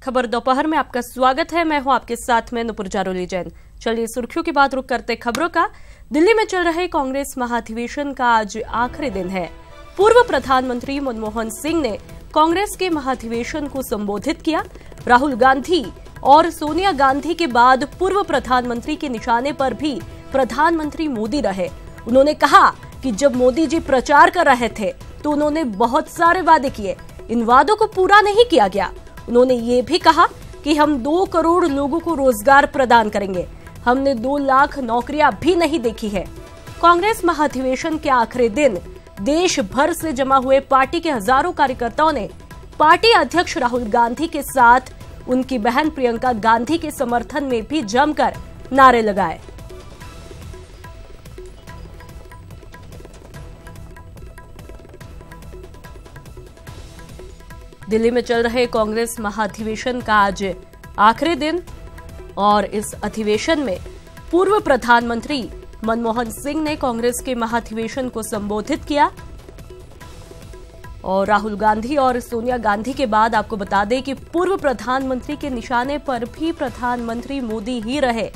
खबर दोपहर में आपका स्वागत है। मैं हूं आपके साथ में नुपुर जारोली जैन। चलिए सुर्खियों की बात रुक करते खबरों का। दिल्ली में चल रहे कांग्रेस महाधिवेशन का आज आखिरी दिन है। पूर्व प्रधानमंत्री मनमोहन सिंह ने कांग्रेस के महाधिवेशन को संबोधित किया। राहुल गांधी और सोनिया गांधी के बाद पूर्व प्रधानमंत्री के निशाने पर भी प्रधानमंत्री मोदी रहे। उन्होंने कहा कि जब मोदी जी प्रचार कर रहे थे तो उन्होंने बहुत सारे वादे किए, इन वादों को पूरा नहीं किया गया। उन्होंने ये भी कहा कि हम 2 करोड़ लोगों को रोजगार प्रदान करेंगे। हमने 2 लाख नौकरियां भी नहीं देखी है। कांग्रेस महाधिवेशन के आखिरी दिन देश भर से जमा हुए पार्टी के हजारों कार्यकर्ताओं ने पार्टी अध्यक्ष राहुल गांधी के साथ उनकी बहन प्रियंका गांधी के समर्थन में भी जमकर नारे लगाए। दिल्ली में चल रहे कांग्रेस महाधिवेशन का आज आखिरी दिन और इस अधिवेशन में पूर्व प्रधानमंत्री मनमोहन सिंह ने कांग्रेस के महाधिवेशन को संबोधित किया। और राहुल गांधी और सोनिया गांधी के बाद आपको बता दें कि पूर्व प्रधानमंत्री के निशाने पर भी प्रधानमंत्री मोदी ही रहे।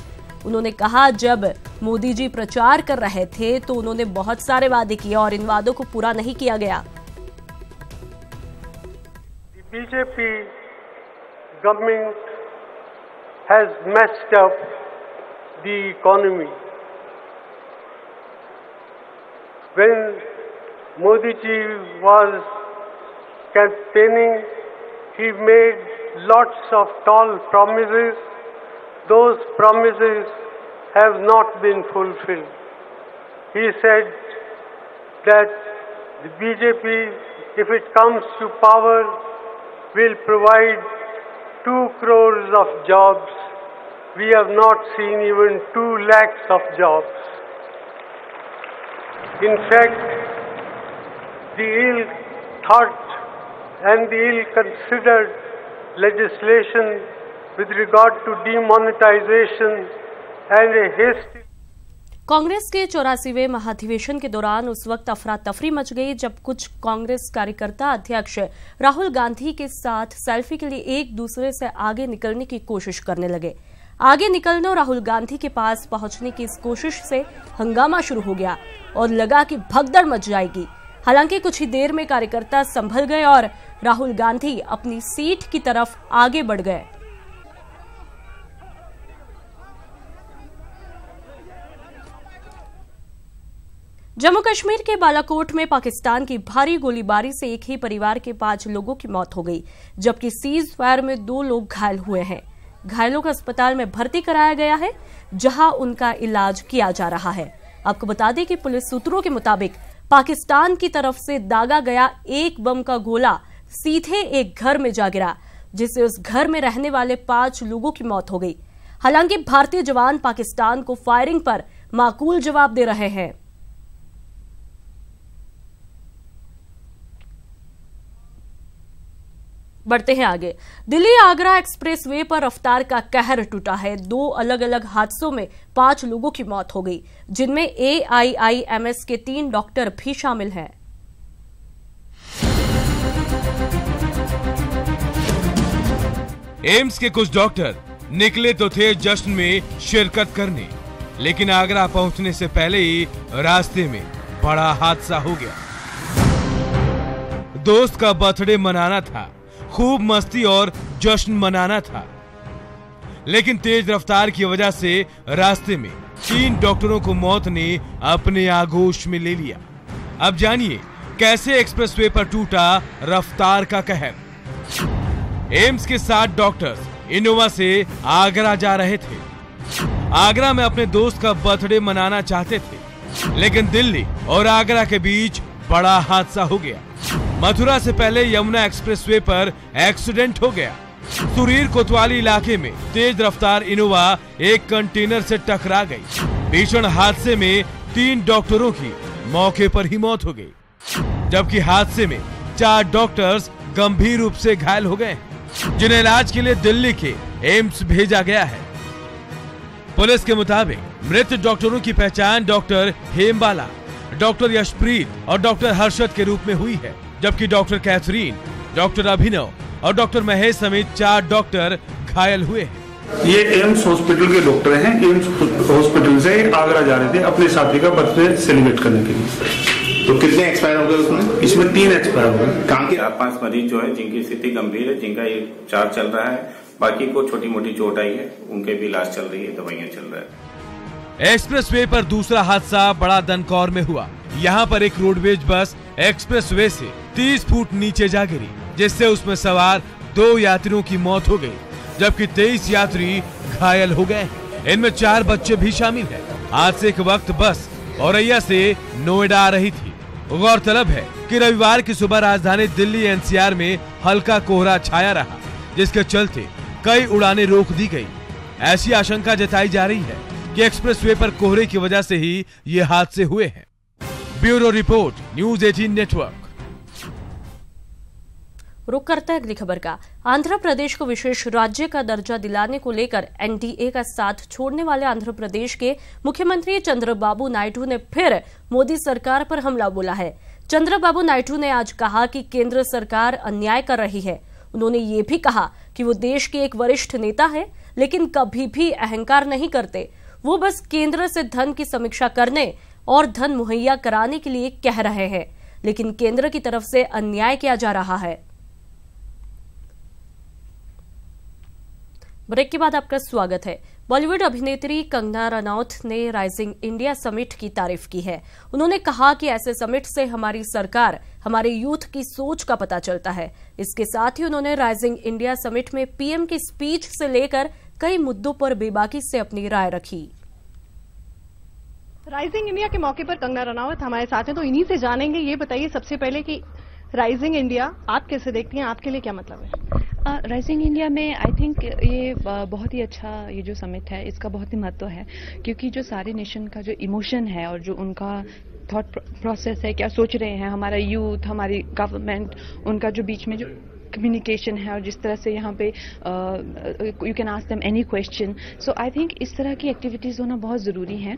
उन्होंने कहा जब मोदी जी प्रचार कर रहे थे तो उन्होंने बहुत सारे वादे किए और इन वादों को पूरा नहीं किया गया। BJP government has messed up the economy. When Modi ji was campaigning, he made lots of tall promises. Those promises have not been fulfilled. He said that the BJP, if it comes to power, will provide 2 crores of jobs. We have not seen even 2 lakhs of jobs. In fact, the ill-thought and the ill-considered legislation with regard to demonetization and a hasty Congress के 84वें महाधिवेशन के दौरान उस वक्त अफरा तफरी much गई जब कुछ कांग्रेस कार्यकर्ता अध्यक्ष राहुल गांधी के साथ सेल्फी के लिए एक दूसरे से आगे निकलने की कोशिश करने लगे। आगे निकलने और राहुल गांधी के पास पहुंचने की इस कोशिश से हंगामा शुरू हो गया और लगा कि भगदड़ मच जाएगी। हालांकि कुछ ही देर में कार्यकर्ता संभल गए और राहुल गांधी अपनी सीट की तरफ आगे बढ़ गए। जम्मू कश्मीर के बालाकोट में पाकिस्तान की भारी गोलीबारी से एक ही परिवार के 5 लोगों की मौत हो गई, जबकि सीज फायर में 2 लोग घायल हुए हैं। घायलों को अस्पताल में भर्ती कराया गया है, जहां उनका इलाज किया जा रहा है। आपको बता दें कि पुलिस सूत्रों के मुताबिक पाकिस्तान की तरफ से दागा गया एक बम का गोला सीधे एक घर में जा गिरा, जिससे उस घर में रहने वाले 5 लोगों की मौत हो गई। हालांकि भारतीय जवान पाकिस्तान को फायरिंग पर माकूल जवाब दे रहे हैं। बढ़ते हैं आगे। दिल्ली आगरा एक्सप्रेसवे पर रफ्तार का कहर टूटा है। 2 अलग अलग हादसों में 5 लोगों की मौत हो गई, जिनमें AIIMS के 3 डॉक्टर भी शामिल हैं। एम्स के कुछ डॉक्टर निकले तो थे जश्न में शिरकत करने, लेकिन आगरा पहुंचने से पहले ही रास्ते में बड़ा हादसा हो गया। दोस्त का बर्थडे मनाना था, खूब मस्ती और जश्न मनाना था, लेकिन तेज रफ्तार की वजह से रास्ते में 3 डॉक्टरों को मौत ने अपने आगोश में ले लिया। अब जानिए कैसे एक्सप्रेसवे पर टूटा रफ्तार का कहर। एम्स के 7 डॉक्टर्स इनोवा से आगरा जा रहे थे। आगरा में अपने दोस्त का बर्थडे मनाना चाहते थे, लेकिन दिल्ली और आगरा के बीच बड़ा हादसा हो गया। मथुरा से पहले यमुना एक्सप्रेसवे पर एक्सीडेंट हो गया। सुरीर कोतवाली इलाके में तेज रफ्तार इनोवा एक कंटेनर से टकरा गई। भीषण हादसे में 3 डॉक्टरों की मौके पर ही मौत हो गई, जबकि हादसे में 4 डॉक्टर्स गंभीर रूप से घायल हो गए, जिन्हें इलाज के लिए दिल्ली के एम्स भेजा गया है। पुलिस के मुताबिक मृत डॉक्टरों की पहचान डॉक्टर हेमबाला, डॉक्टर यशप्रीत और डॉक्टर हर्षद के रूप में हुई है, जबकि डॉक्टर कैथरीन, डॉक्टर अभिनव और डॉक्टर महेश समेत 4 डॉक्टर घायल हुए हैं। ये एम्स हॉस्पिटल के डॉक्टर हैं। एम्स हॉस्पिटल से आगरा जा रहे थे अपने साथी का बर्थडे सेलिब्रेट करने के लिए। तो कितने एक्सपायर हो गए उसमें? इसमें 3 एक्सपायर हो गए। काम के 4-5 मरीज जो है जिनकी स्थिति गंभीर है, जिनका ये उपचार चल रहा है, बाकी को छोटी मोटी चोट आई है, उनके भी इलाज चल रही है, दवाइयां चल रहा है। एक्सप्रेसवे पर दूसरा हादसा बड़ा दनकौर में हुआ। यहाँ पर एक रोडवेज बस एक्सप्रेसवे से 30 फुट नीचे जा गिरी, जिससे उसमें सवार 2 यात्रियों की मौत हो गई, जबकि 23 यात्री घायल हो गए। इनमें 4 बच्चे भी शामिल हैं। हादसे के वक्त बस औरैया से नोएडा आ रही थी। गौरतलब है कि रविवार की सुबह राजधानी दिल्ली एनसीआर में हल्का कोहरा छाया रहा, जिसके चलते कई उड़ानें रोक दी गई। ऐसी आशंका जताई जा रही है कि एक्सप्रेसवे पर कोहरे की वजह से ही ये हादसे हुए हैं। Bureau report, news 18 network. रुक करते हैं अगली खबर का। आंध्र प्रदेश को विशेष राज्य का दर्जा दिलाने को लेकर एनडीए का साथ छोड़ने वाले आंध्र प्रदेश के मुख्यमंत्री चंद्रबाबू नायडू ने फिर मोदी सरकार पर हमला बोला है। चंद्रबाबू नायडू ने आज कहा कि केंद्र सरकार अन्याय कर रही है। उन्होंने ये भी कहा कि वो देश के एक वरिष्ठ नेता है, लेकिन कभी भी अहंकार नहीं करते। वो बस केंद्र से धन की समीक्षा करने और धन मुहैया कराने के लिए कह रहे हैं, लेकिन केंद्र की तरफ से अन्याय किया जा रहा है। ब्रेक के बाद आपका स्वागत है। बॉलीवुड अभिनेत्री कंगना रनौत ने राइजिंग इंडिया समिट की तारीफ की है। उन्होंने कहा कि ऐसे समिट से हमारी सरकार, हमारे यूथ की सोच का पता चलता है। इसके साथ ही उन्होंने राइजिंग इंडिया समिट में पीएम की स्पीच से लेकर कई मुद्दों पर बेबाकी से अपनी राय रखी। राइजिंग इंडिया के मौके पर कंगना रनौत हमारे साथ हैं, तो इन्हीं से जानेंगे। ये बताइए सबसे पहले कि राइजिंग इंडिया आप कैसे देखती हैं, आपके लिए क्या मतलब है? राइजिंग इंडिया में आई थिंक ये बहुत ही अच्छा, ये जो समिट है इसका बहुत ही महत्व है, क्योंकि जो सारे नेशन का जो इमोशन है और जो उनका थॉट प्रोसेस है, क्या सोच रहे हैं हमारा यूथ, हमारी गवर्नमेंट, उनका जो बीच में जो कम्युनिकेशन है और जिस तरह से यहाँ पे you can ask them any question. So I think इस तरह की एक्टिविटीज़ होना बहुत ज़रूरी है।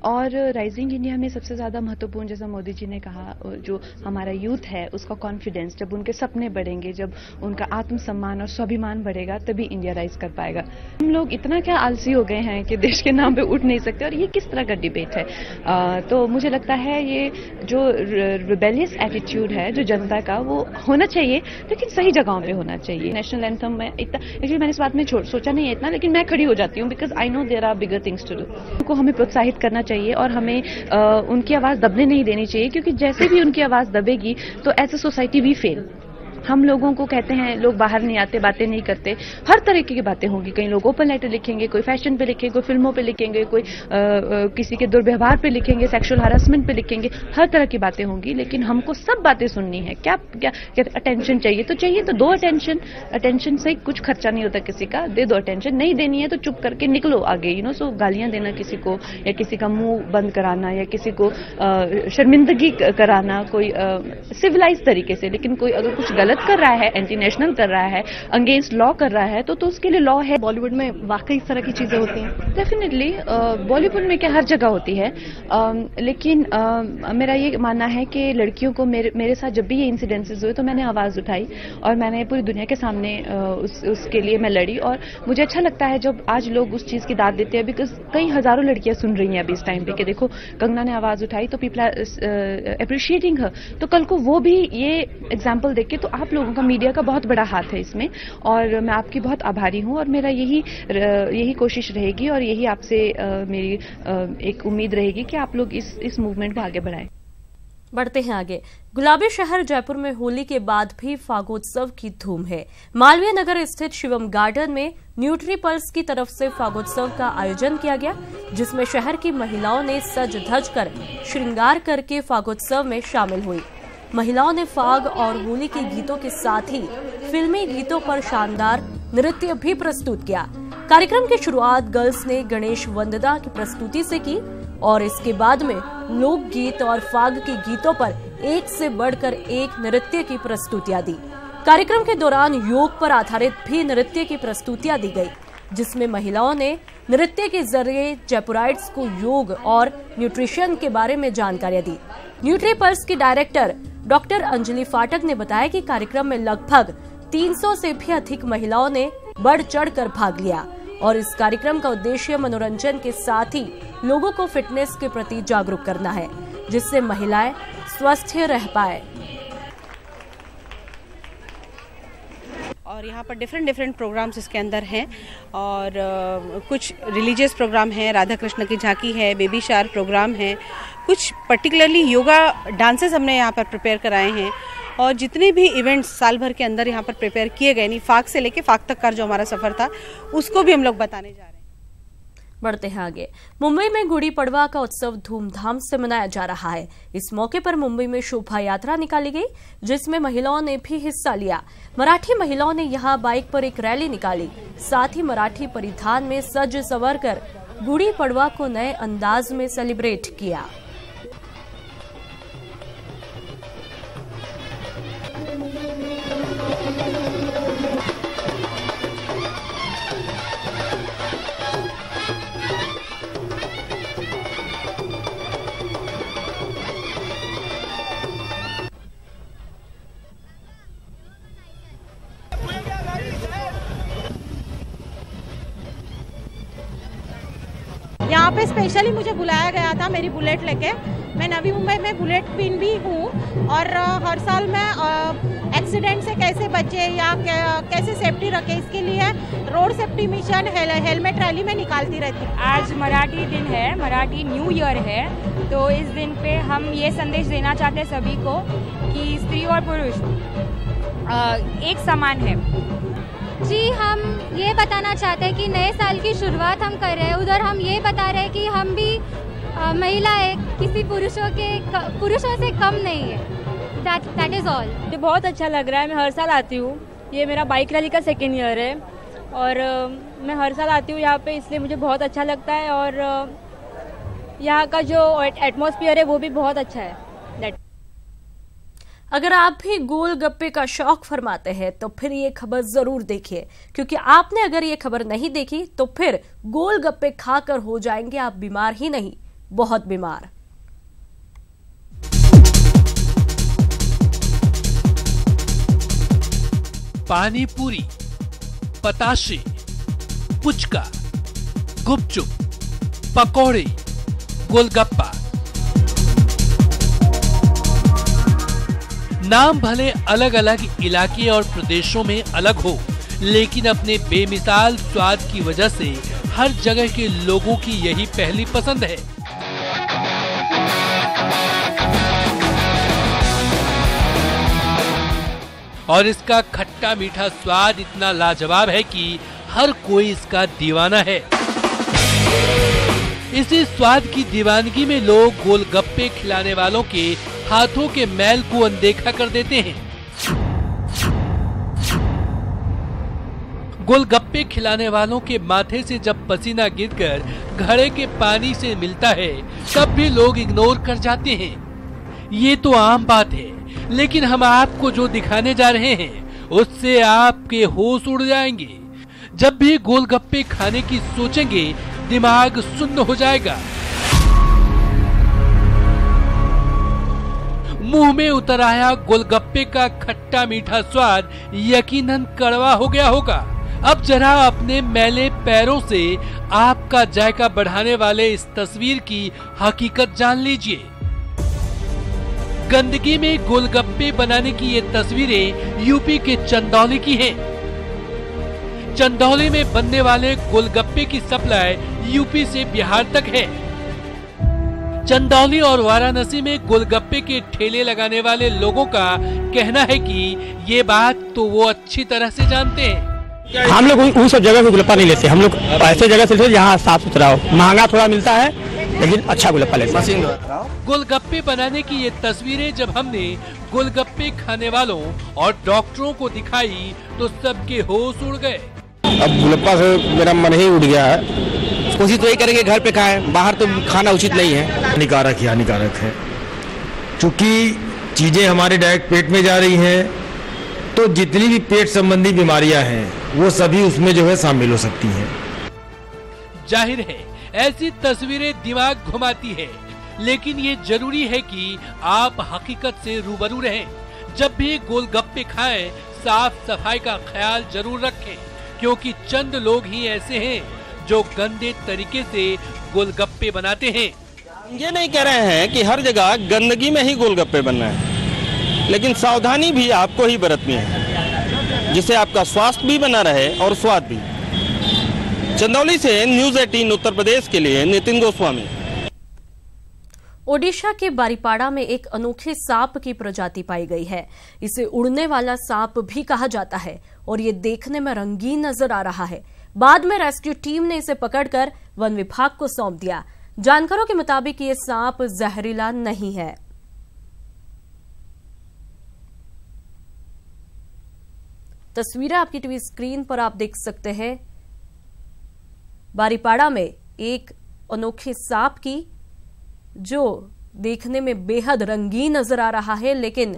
और राइजिंग इंडिया में सबसे ज़्यादा महत्वपूर्ण, जैसा मोदी जी ने कहा, जो हमारा यूथ है उसका कॉन्फिडेंस, जब उनके सपने बढ़ेंगे, जब उनका आत्मसम्मान और स्वाभिमान बढ़ेगा, तभी इंडिया राइज कर पाएगा। हम लोग इतना क्या आलसी हो गए हैं कि देश के नाम पे उठ नहीं सकते, और ये किस तरह का डिबेट है। तो मुझे लगता है ये जो रिबेलियस एटीट्यूड है जो जनता का, वो होना चाहिए, लेकिन सही जगहों पे होना चाहिए। नेशनल एंथम में इतना, एक्चुअली मैंने इस बात में सोचा नहीं है इतना, लेकिन मैं खड़ी हो जाती हूँ because I know there are bigger things to do. उनको हमें प्रोत्साहित करना चाहिए और हमें उनकी आवाज दबने नहीं देनी चाहिए, क्योंकि जैसे भी उनकी आवाज दबेगी तो as a society we fail. हम लोगों को कहते हैं लोग बाहर नहीं आते, बातें नहीं करते, हर तरह की बातें होंगी। कई लोग ओपन लेटर लिखेंगे, कोई फैशन पे लिखेंगे, कोई फिल्मों पे लिखेंगे, कोई किसी के दुर्व्यवहार पे लिखेंगे, सेक्सुअल हरासमेंट पे लिखेंगे, हर तरह की बातें होंगी। लेकिन हमको सब बातें सुननी है। क्या क्या अटेंशन चाहिए तो दो अटेंशन। अटेंशन से कुछ खर्चा नहीं होता किसी का, दे दो अटेंशन। नहीं देनी है तो चुप करके निकलो आगे। सो गालियां देना किसी को, या किसी का मुंह बंद कराना, या किसी को शर्मिंदगी कराना, कोई सिविलाइज तरीके से। लेकिन कोई अगर कुछ गलत कर रहा है, एंटी नेशनल कर रहा है, अगेंस्ट लॉ कर रहा है, तो उसके लिए लॉ है। बॉलीवुड में वाकई इस तरह की चीजें होती हैं? डेफिनेटली बॉलीवुड में क्या, हर जगह होती है। लेकिन मेरा ये मानना है कि लड़कियों को, मेरे साथ जब भी ये इंसिडेंसेस हुए तो मैंने आवाज उठाई और मैंने पूरी दुनिया के सामने उसके लिए मैं लड़ी। और मुझे अच्छा लगता है जब आज लोग उस चीज की दाद देते हैं, बिकॉज कई हजारों लड़कियां सुन रही हैं अभी इस टाइम पे कि देखो कंगना ने आवाज उठाई तो पीपल आर अप्रिशिएटिंग हर। तो कल को वो भी ये एग्जाम्पल देख के, तो आप लोगों का, मीडिया का बहुत बड़ा हाथ है इसमें, और मैं आपकी बहुत आभारी हूं। और मेरा यही कोशिश रहेगी और यही आपसे मेरी एक उम्मीद रहेगी कि आप लोग इस मूवमेंट को आगे बढ़ाएं। बढ़ते हैं आगे। गुलाबी शहर जयपुर में होली के बाद भी फागोत्सव की धूम है। मालवीय नगर स्थित शिवम गार्डन में न्यूट्री पल्स की तरफ से फागोत्सव का आयोजन किया गया, जिसमें शहर की महिलाओं ने सज धज कर श्रृंगार करके फागोत्सव में शामिल हुई। महिलाओं ने फाग और होली के गीतों के साथ ही फिल्मी गीतों पर शानदार नृत्य भी प्रस्तुत किया। कार्यक्रम की शुरुआत गर्ल्स ने गणेश वंदना की प्रस्तुति से की और इसके बाद में लोकगीत और फाग के गीतों पर एक से बढ़कर एक नृत्य की प्रस्तुतियां दी। कार्यक्रम के दौरान योग पर आधारित भी नृत्य की प्रस्तुतियां दी गई, जिसमें महिलाओं ने नृत्य के जरिए जयपुराइट्स को योग और न्यूट्रिशन के बारे में जानकारियां दी। न्यूट्री पल्स की डायरेक्टर डॉक्टर अंजलि फाटक ने बताया कि कार्यक्रम में लगभग 300 से भी अधिक महिलाओं ने बढ़ चढ़कर भाग लिया और इस कार्यक्रम का उद्देश्य मनोरंजन के साथ ही लोगों को फिटनेस के प्रति जागरूक करना है, जिससे महिलाएं स्वस्थ रह पाए। और यहाँ पर डिफरेंट प्रोग्राम्स इसके अंदर हैं और कुछ रिलीजियस प्रोग्राम हैं, राधा कृष्ण की झांकी है, बेबी शावर प्रोग्राम है, कुछ पर्टिकुलरली योगा डांसेस हमने यहाँ पर प्रिपेयर कराए हैं और जितने भी इवेंट्स साल भर के अंदर यहाँ पर प्रिपेयर किए गए, नहीं फाक से लेके फाक तक का जो हमारा सफर था उसको भी हम लोग बताने जा रहे हैं। बढ़ते हैं आगे। मुंबई में गुड़ी पड़वा का उत्सव धूमधाम से मनाया जा रहा है। इस मौके पर मुंबई में शोभा यात्रा निकाली गई, जिसमें महिलाओं ने भी हिस्सा लिया। मराठी महिलाओं ने यहां बाइक पर एक रैली निकाली, साथ ही मराठी परिधान में सज संवर कर गुड़ी पड़वा को नए अंदाज में सेलिब्रेट किया। यहाँ पे स्पेशली मुझे बुलाया गया था मेरी बुलेट लेके। मैं नवी मुंबई में बुलेट क्वीन भी हूँ और हर साल मैं एक्सीडेंट से कैसे बचे या कैसे सेफ्टी रखे, इसके लिए road safety mission helmet rally में निकालती रहती हूँ। आज मराठी दिन है, मराठी न्यू ईयर है, तो इस दिन पे हम ये संदेश देना चाहते हैं सभी को कि स्त्री और पुरुष एक समान है। जी, हम ये बताना चाहते हैं कि नए साल की शुरुआत हम कर रहे हैं, उधर हम ये बता रहे हैं कि हम भी महिलाएं किसी पुरुषों से कम नहीं है। That is all. मुझे बहुत अच्छा लग रहा है, मैं हर साल आती हूँ। ये मेरा बाइक रैली का 2nd ईयर है और मैं हर साल आती हूँ यहाँ पे, इसलिए मुझे बहुत अच्छा लगता है और यहाँ का जो एटमॉस्फेयर है वो भी बहुत अच्छा है। अगर आप भी गोलगप्पे का शौक फरमाते हैं तो फिर ये खबर जरूर देखिए, क्योंकि आपने अगर ये खबर नहीं देखी तो फिर गोलगप्पे खाकर हो जाएंगे आप बीमार ही नहीं, बहुत बीमार। पानी पूरी, पताशे, पुचका, गुपचुप, पकौड़े, गोलगप्पा, नाम भले अलग अलग इलाके और प्रदेशों में अलग हो, लेकिन अपने बेमिसाल स्वाद की वजह से हर जगह के लोगों की यही पहली पसंद है। और इसका खट्टा मीठा स्वाद इतना लाजवाब है कि हर कोई इसका दीवाना है। इसी स्वाद की दीवानगी में लोग गोलगप्पे खिलाने वालों के हाथों के मैल को अनदेखा कर देते हैं। गोलगप्पे खिलाने वालों के माथे से जब पसीना गिरकर घड़े के पानी से मिलता है, तब भी लोग इग्नोर कर जाते हैं। ये तो आम बात है, लेकिन हम आपको जो दिखाने जा रहे हैं उससे आपके होश उड़ जाएंगे। जब भी गोलगप्पे खाने की सोचेंगे, दिमाग सुन्न हो जाएगा। मुंह में उतर आया गोलगप्पे का खट्टा मीठा स्वाद यकीनन कड़वा हो गया होगा। अब जरा अपने मैले पैरों से आपका जायका बढ़ाने वाले इस तस्वीर की हकीकत जान लीजिए। गंदगी में गोलगप्पे बनाने की ये तस्वीरें यूपी के चंदौली की हैं। चंदौली में बनने वाले गोलगप्पे की सप्लाई यूपी से बिहार तक है। चंदौली और वाराणसी में गोलगप्पे के ठेले लगाने वाले लोगों का कहना है कि ये बात तो वो अच्छी तरह से जानते हैं। हम लोग उन सब जगह पे गोलगप्पा नहीं लेते, हम लोग ऐसे जगह से लेते जहाँ साफ सुथरा हो। महंगा थोड़ा मिलता है लेकिन अच्छा गोलगप्पा लेते हैं। गोलगप्पे बनाने की ये तस्वीरें जब हमने गोलगप्पे खाने वालों और डॉक्टरों को दिखाई तो सबके होश उड़ गए। अब गोलगप्पा से मेरा मन ही उड़ गया है। कोशिश तो यही करेंगे घर पे खाएं, बाहर तो खाना उचित नहीं है। हानिकारक है, क्योंकि चीजें हमारे डायरेक्ट पेट में जा रही हैं, तो जितनी भी पेट संबंधी बीमारियां हैं वो सभी उसमें जो है शामिल हो सकती हैं। जाहिर है ऐसी तस्वीरें दिमाग घुमाती है, लेकिन ये जरूरी है कि आप हकीकत से रूबरू रहें। जब भी गोलगप्पे खाएं, साफ सफाई का ख्याल जरूर रखें, क्योंकि चंद लोग ही ऐसे हैं जो गंदे तरीके से गोलगप्पे बनाते हैं। ये नहीं कह रहे हैं कि हर जगह गंदगी में ही गोलगप्पे बनना है, लेकिन सावधानी भी आपको ही बरतनी है, जिससे आपका स्वास्थ्य भी बना रहे और स्वाद भी। चंदौली से न्यूज़ 18 उत्तर प्रदेश के लिए नितिन गोस्वामी। ओडिशा के बारीपाड़ा में एक अनोखे सांप की प्रजाति पाई गई है। इसे उड़ने वाला सांप भी कहा जाता है और ये देखने में रंगीन नजर आ रहा है। बाद में रेस्क्यू टीम ने इसे पकड़कर वन विभाग को सौंप दिया। जानकारों के मुताबिक ये सांप जहरीला नहीं है। तस्वीरें आपकी टीवी स्क्रीन पर आप देख सकते हैं। बारीपाड़ा में एक अनोखे सांप की, जो देखने में बेहद रंगीन नजर आ रहा है, लेकिन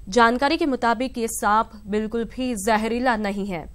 जानकारी के मुताबिक ये सांप बिल्कुल भी जहरीला नहीं है।